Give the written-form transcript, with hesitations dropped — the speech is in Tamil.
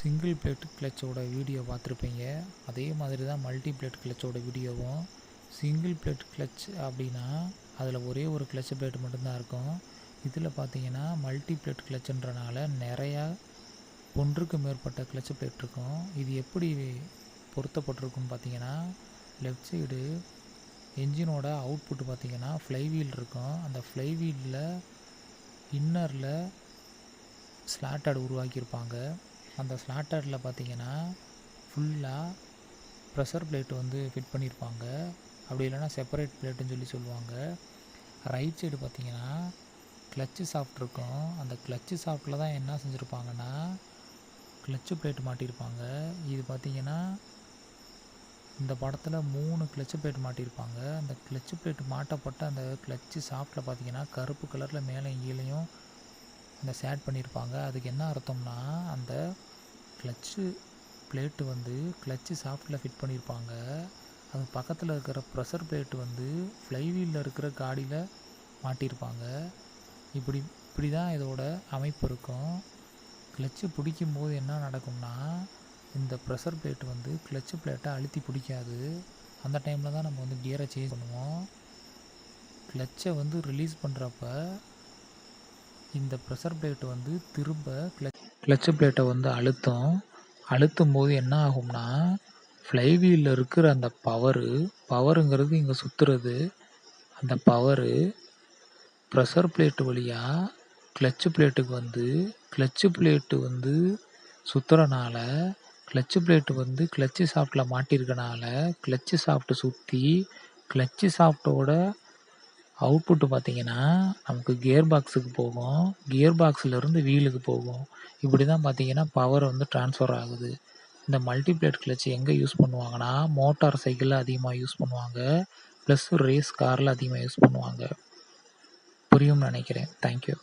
சிங்கிள் பிளேட் கிளச்சோட வீடியோ பார்த்துருப்பீங்க. அதே மாதிரி தான் மல்டி பிளேட் கிளச்சோட வீடியோவும். சிங்கிள் பிளேட் கிளச் அப்படின்னா அதில் ஒரே ஒரு கிளச் பிளேட் மட்டும்தான் இருக்கும். இதில் பார்த்தீங்கன்னா மல்டி பிளேட் கிளச்சுன்றனால நிறையா ஒன்றுக்கு மேற்பட்ட கிளச் பிளேட் இருக்கும். இது எப்படி பொருத்தப்பட்டிருக்குன்னு பார்த்தீங்கன்னா, லெஃப்ட் சைடு என்ஜினோட அவுட்புட் பார்த்தீங்கன்னா ஃப்ளைவீல் இருக்கும். அந்த ஃப்ளைவீலில் இன்னரில் ஸ்லாட்டட் உருவாக்கியிருப்பாங்க. அந்த ஸ்லாட்டரில் பார்த்தீங்கன்னா ஃபுல்லாக ப்ரெஷர் பிளேட் வந்து ஃபிட் பண்ணியிருப்பாங்க. அப்படி இல்லைன்னா செப்பரேட் பிளேட்டுன்னு சொல்லுவாங்க. ரைட் சைடு பார்த்தீங்கன்னா கிளச்சு சாஃப்ட் இருக்கும். அந்த கிளச்சு சாஃப்டில் தான் என்ன செஞ்சுருப்பாங்கன்னா கிளச்சு பிளேட் மாட்டியிருப்பாங்க. இது பார்த்தீங்கன்னா இந்த படத்தில் 3 கிளச்சு பிளேட் மாட்டியிருப்பாங்க. அந்த கிளச்சு பிளேட் மாட்டப்பட்ட அந்த கிளச்சு சாஃப்டில் பார்த்தீங்கன்னா கருப்பு கலரில் மேலே கீழேயும் இந்த சேட் பண்ணியிருப்பாங்க. அதுக்கு என்ன அர்த்தம்னா அந்த கிளச்சு பிளேட்டு வந்து கிளச்சு சாஃப்டில் ஃபிட் பண்ணியிருப்பாங்க. அது பக்கத்தில் இருக்கிற ப்ரெஷர் பிளேட்டு வந்து ஃப்ளைவீலில் இருக்கிற காடியில் மாட்டியிருப்பாங்க. இப்படி தான் இதோட அமைப்பு இருக்கும். கிளச்சு பிடிக்கும் போது என்ன நடக்கும்னா இந்த ப்ரெஷர் பிளேட் வந்து கிளச்சு பிளேட்டை அழுத்தி பிடிக்காது. அந்த டைமில் தான் நம்ம வந்து கியரை சேஞ்ச் பண்ணுவோம். கிளச்சை வந்து ரிலீஸ் பண்ணுறப்ப இந்த ப்ரெஷர் பிளேட் வந்து திரும்ப கிளச்சு பிளேட்டை வந்து அழுத்தும் போது என்ன ஆகும்னா ஃப்ளைவீலில் இருக்கிற அந்த பவருங்கிறது இங்கே சுற்றுறது. அந்த பவரு ப்ரெஷர் பிளேட்டு வழியாக கிளச்சு பிளேட்டுக்கு வந்து கிளச்சு பிளேட்டு வந்து சுற்றுறனால கிளச்சு பிளேட்டு வந்து கிளச்சு சாஃப்டில் மாட்டியிருக்கனால கிளச்சு சாஃப்ட்டு சுற்றி கிளச்சு சாஃப்டோட அவுட்புட்டு பார்த்திங்கன்னா நமக்கு கியர் பாக்ஸுக்கு போகும். கியர் பாக்ஸிலேருந்து வீலுக்கு போகும். இப்படி தான் பார்த்திங்கன்னா பவர் வந்து ட்ரான்ஸ்ஃபர் ஆகுது. இந்த மல்டி பிளேட் கிளச்சு எங்கே யூஸ் பண்ணுவாங்கன்னா மோட்டார் சைக்கிளில் அதிகமாக யூஸ் பண்ணுவாங்க. ப்ளஸ் ரேஸ் காரில் அதிகமாக யூஸ் பண்ணுவாங்க. புரியும்னு நினைக்கிறேன். தேங்க்யூ.